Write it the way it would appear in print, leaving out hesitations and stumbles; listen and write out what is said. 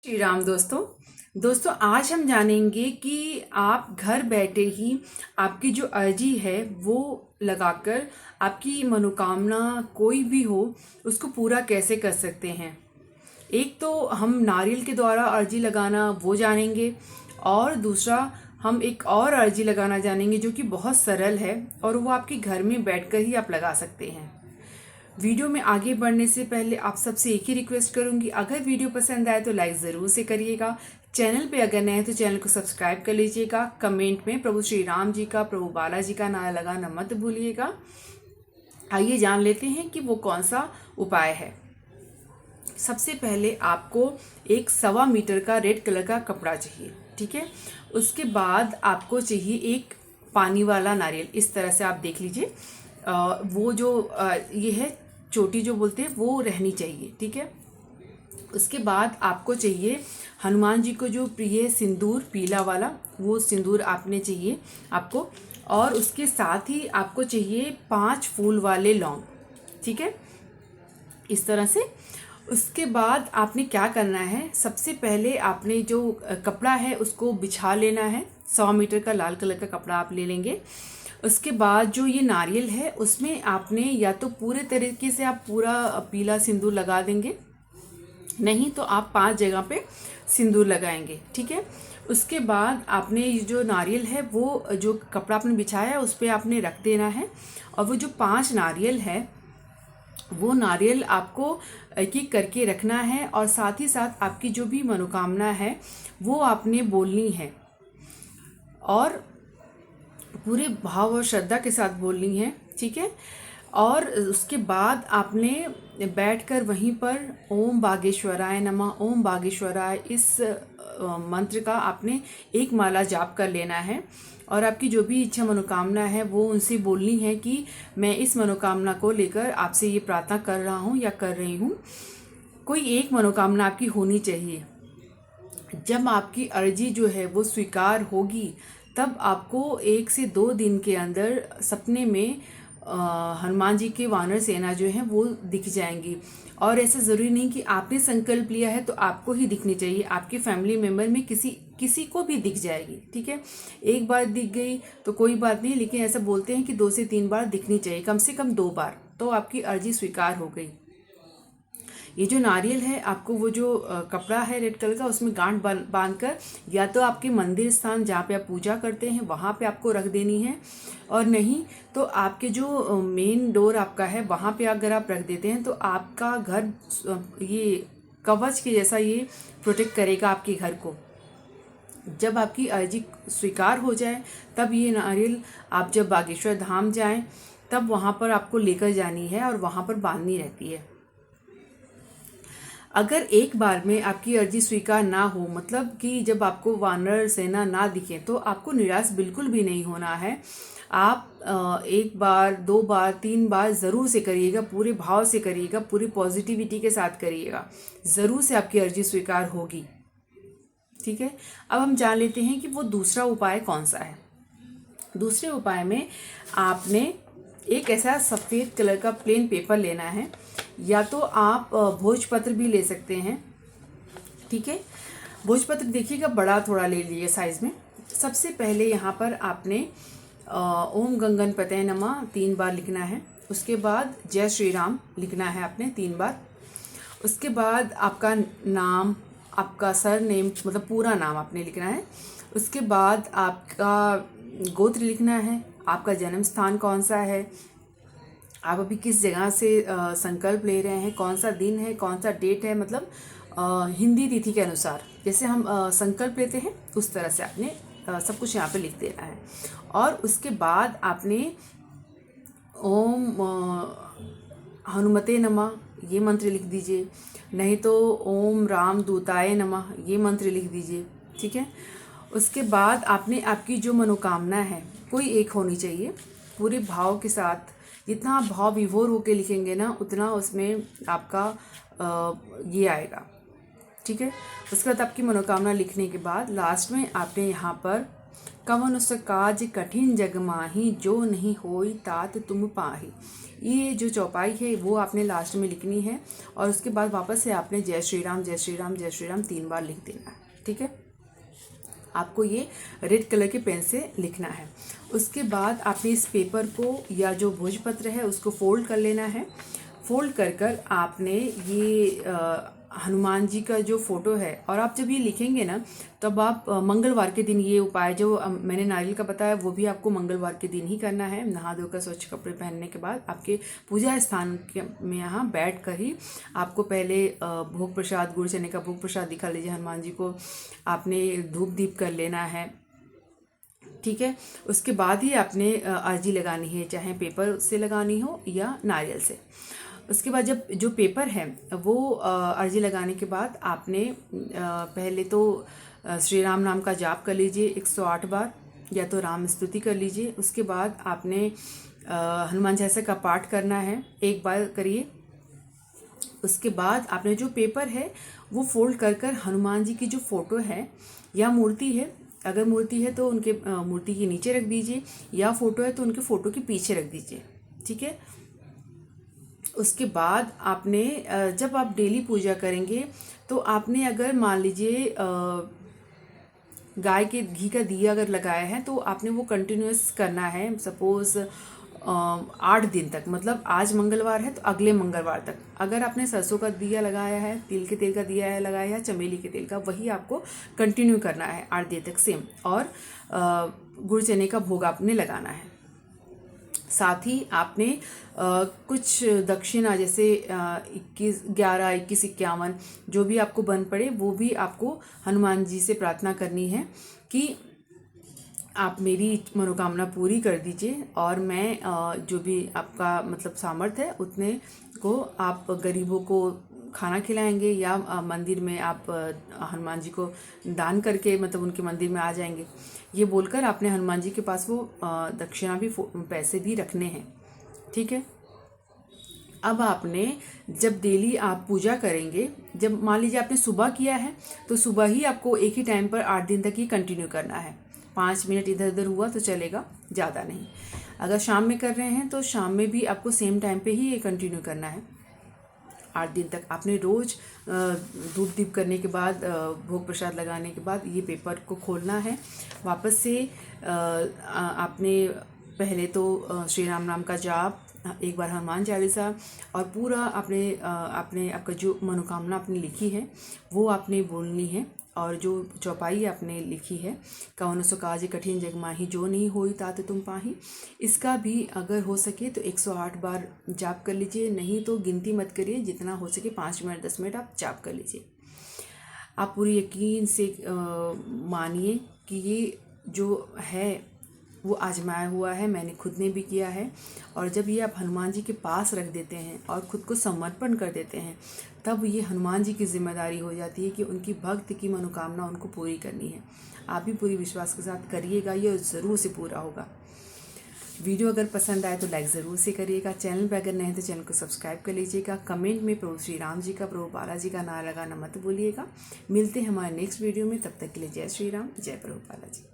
श्री राम दोस्तों आज हम जानेंगे कि आप घर बैठे ही आपकी जो अर्जी है वो लगाकर आपकी मनोकामना कोई भी हो उसको पूरा कैसे कर सकते हैं। एक तो हम नारियल के द्वारा अर्जी लगाना वो जानेंगे, और दूसरा हम एक और अर्जी लगाना जानेंगे जो कि बहुत सरल है और वो आपके घर में बैठकर ही आप लगा सकते हैं। वीडियो में आगे बढ़ने से पहले आप सबसे एक ही रिक्वेस्ट करूंगी, अगर वीडियो पसंद आए तो लाइक ज़रूर से करिएगा। चैनल पे अगर नए हैं तो चैनल को सब्सक्राइब कर लीजिएगा। कमेंट में प्रभु श्री राम जी का, प्रभु बालाजी का नारा लगाना मत भूलिएगा। आइए जान लेते हैं कि वो कौन सा उपाय है। सबसे पहले आपको एक 1.25 मीटर का रेड कलर का कपड़ा चाहिए, ठीक है। उसके बाद आपको चाहिए एक पानी वाला नारियल। इस तरह से आप देख लीजिए, वो जो ये है चोटी जो बोलते हैं वो रहनी चाहिए, ठीक है। उसके बाद आपको चाहिए हनुमान जी को जो प्रिय सिंदूर पीला वाला, वो सिंदूर आपने चाहिए आपको। और उसके साथ ही आपको चाहिए 5 फूल वाले लौंग, ठीक है, इस तरह से। उसके बाद आपने क्या करना है, सबसे पहले आपने जो कपड़ा है उसको बिछा लेना है। 100 मीटर का लाल कलर का कपड़ा आप ले लेंगे। उसके बाद जो ये नारियल है उसमें आपने या तो पूरे तरीके से आप पूरा पीला सिंदूर लगा देंगे, नहीं तो आप 5 जगह पे सिंदूर लगाएंगे, ठीक है। उसके बाद आपने ये जो नारियल है वो जो कपड़ा आपने बिछाया है उस पर आपने रख देना है। और वो जो 5 नारियल है वो नारियल आपको एक एक करके रखना है, और साथ ही साथ आपकी जो भी मनोकामना है वो आपने बोलनी है, और पूरे भाव और श्रद्धा के साथ बोलनी है, ठीक है। और उसके बाद आपने बैठकर वहीं पर ओम बागेश्वराय नमः, ओम बागेश्वराय इस मंत्र का आपने एक माला जाप कर लेना है। और आपकी जो भी इच्छा मनोकामना है वो उनसे बोलनी है कि मैं इस मनोकामना को लेकर आपसे ये प्रार्थना कर रहा हूँ या कर रही हूँ। कोई एक मनोकामना आपकी होनी चाहिए। जब आपकी अर्जी जो है वो स्वीकार होगी तब आपको 1 से 2 दिन के अंदर सपने में हनुमान जी के वानर सेना जो है वो दिख जाएंगी। और ऐसा ज़रूरी नहीं कि आपने संकल्प लिया है तो आपको ही दिखनी चाहिए, आपके फैमिली मेम्बर में किसी को भी दिख जाएगी, ठीक है। एक बार दिख गई तो कोई बात नहीं, लेकिन ऐसा बोलते हैं कि 2 से 3 बार दिखनी चाहिए, कम से कम 2 बार, तो आपकी अर्जी स्वीकार हो गई। ये जो नारियल है आपको वो जो कपड़ा है रेड कलर का उसमें गांठ बांध कर या तो आपके मंदिर स्थान जहाँ पे आप पूजा करते हैं वहाँ पे आपको रख देनी है, और नहीं तो आपके जो मेन डोर आपका है वहाँ पे अगर आप रख देते हैं तो आपका घर ये कवच के जैसा ये प्रोटेक्ट करेगा आपके घर को। जब आपकी अर्जी स्वीकार हो जाए तब ये नारियल आप जब बागेश्वर धाम जाएं तब वहाँ पर आपको लेकर जानी है और वहाँ पर बांधनी रहती है। अगर एक बार में आपकी अर्जी स्वीकार ना हो, मतलब कि जब आपको वानर सेना ना दिखे, तो आपको निराश बिल्कुल भी नहीं होना है। आप 1 बार 2 बार 3 बार ज़रूर से करिएगा, पूरे भाव से करिएगा, पूरी पॉजिटिविटी के साथ करिएगा, ज़रूर से आपकी अर्जी स्वीकार होगी, ठीक है। अब हम जान लेते हैं कि वो दूसरा उपाय कौन सा है। दूसरे उपाय में आपने एक ऐसा सफ़ेद कलर का प्लेन पेपर लेना है, या तो आप भोजपत्र भी ले सकते हैं, ठीक है। भोजपत्र देखिएगा बड़ा थोड़ा ले लीजिए साइज़ में। सबसे पहले यहाँ पर आपने ओम गंगनपतये नमः 3 बार लिखना है। उसके बाद जय श्री राम लिखना है आपने 3 बार। उसके बाद आपका नाम, आपका सर नेम मतलब पूरा नाम आपने लिखना है। उसके बाद आपका गोत्र लिखना है, आपका जन्म स्थान कौन सा है, आप अभी किस जगह से संकल्प ले रहे हैं, कौन सा दिन है, कौन सा डेट है, मतलब हिंदी तिथि के अनुसार जैसे हम संकल्प लेते हैं उस तरह से आपने सब कुछ यहाँ पे लिख देना है। और उसके बाद आपने ओम हनुमते नमः ये मंत्र लिख दीजिए, नहीं तो ओम राम दूताय नमः ये मंत्र लिख दीजिए, ठीक है। उसके बाद आपने आपकी जो मनोकामना है कोई एक होनी चाहिए, पूरे भाव के साथ। जितना आप भाव विभोर होकर लिखेंगे ना उतना उसमें आपका ये आएगा, ठीक है। उसके बाद आपकी मनोकामना लिखने के बाद लास्ट में आपने यहाँ पर कवन उस काज कठिन जग माही, जो नहीं होई तात तुम पाही। ये जो चौपाई है वो आपने लास्ट में लिखनी है और उसके बाद वापस से आपने जय श्री राम जय श्री राम जय श्री राम 3 बार लिख देना है। ठीक है, आपको ये रेड कलर के पेन से लिखना है। उसके बाद आपने इस पेपर को या जो भोजपत्र है उसको फोल्ड कर लेना है। फोल्ड कर कर आपने ये हनुमान जी का जो फोटो है, और आप जब ये लिखेंगे ना तब आप मंगलवार के दिन ये उपाय जो मैंने नारियल का बताया वो भी आपको मंगलवार के दिन ही करना है। नहा धोकर स्वच्छ कपड़े पहनने के बाद आपके पूजा स्थान में यहाँ बैठ कर ही आपको पहले भोग प्रसाद, गुड़ चने का भोग प्रसाद दिखा लीजिए हनुमान जी को, आपने धूप दीप कर लेना है। ठीक है, उसके बाद ही आपने अर्जी लगानी है, चाहे पेपर से लगानी हो या नारियल से। उसके बाद जब जो पेपर है वो अर्जी लगाने के बाद आपने पहले तो श्री राम नाम का जाप कर लीजिए 108 बार, या तो राम स्तुति कर लीजिए। उसके बाद आपने हनुमान चालीसा का पाठ करना है, 1 बार करिए। उसके बाद आपने जो पेपर है वो फोल्ड कर कर हनुमान जी की जो फोटो है या मूर्ति है, अगर मूर्ति है तो उनके मूर्ति के नीचे रख दीजिए, या फोटो है तो उनके फोटो के पीछे रख दीजिए। ठीक है, उसके बाद आपने जब आप डेली पूजा करेंगे तो आपने अगर मान लीजिए गाय के घी का दिया अगर लगाया है तो आपने वो कंटिन्यूस करना है। सपोज़ 8 दिन तक, मतलब आज मंगलवार है तो अगले मंगलवार तक। अगर आपने सरसों का दिया लगाया है, तिल के तेल का दिया है लगाया है, चमेली के तेल का, वही आपको कंटिन्यू करना है 8 दिन तक सेम। और गुड़ चने का भोग आपने लगाना है। साथ ही आपने कुछ दक्षिणा जैसे 21, 11, 21, 51 जो भी आपको बन पड़े वो भी आपको हनुमान जी से प्रार्थना करनी है कि आप मेरी मनोकामना पूरी कर दीजिए, और मैं जो भी आपका मतलब सामर्थ्य है उतने को आप गरीबों को खाना खिलाएंगे, या मंदिर में आप हनुमान जी को दान करके मतलब उनके मंदिर में आ जाएंगे। ये बोलकर आपने हनुमान जी के पास वो दक्षिणा भी पैसे भी रखने हैं। ठीक है, अब आपने जब डेली आप पूजा करेंगे, जब मान लीजिए आपने सुबह किया है तो सुबह ही आपको एक ही टाइम पर 8 दिन तक ही कंटिन्यू करना है। 5 मिनट इधर उधर हुआ तो चलेगा, ज़्यादा नहीं। अगर शाम में कर रहे हैं तो शाम में भी आपको सेम टाइम पे ही ये कंटिन्यू करना है 8 दिन तक। आपने रोज़ धूप दीप करने के बाद, भोग प्रसाद लगाने के बाद ये पेपर को खोलना है। वापस से आपने पहले तो श्री राम नाम का जाप, 1 बार हनुमान चालीसा, और पूरा आपने आपका जो मनोकामना आपने लिखी है वो आपने बोलनी है। और जो चौपाई आपने लिखी है, कवन सो काज कठिन जग माही, जो नहीं होई तात तुम पाही, इसका भी अगर हो सके तो 108 बार जाप कर लीजिए। नहीं तो गिनती मत करिए, जितना हो सके 5 मिनट 10 मिनट आप जाप कर लीजिए। आप पूरी यकीन से मानिए कि ये जो है वो आजमाया हुआ है, मैंने खुद ने भी किया है। और जब ये आप हनुमान जी के पास रख देते हैं और ख़ुद को समर्पण कर देते हैं, तब ये हनुमान जी की जिम्मेदारी हो जाती है कि उनकी भक्त की मनोकामना उनको पूरी करनी है। आप भी पूरी विश्वास के साथ करिएगा, ये ज़रूर से पूरा होगा। वीडियो अगर पसंद आए तो लाइक ज़रूर से करिएगा। चैनल पर अगर नए हैं तो चैनल को सब्सक्राइब कर लीजिएगा। कमेंट में प्रभु श्री राम जी का, प्रभु बालाजी का नारा लगाना मत भूलिएगा। मिलते हैं हमारे नेक्स्ट वीडियो में, तब तक के लिए जय श्री राम, जय प्रभु बालाजी।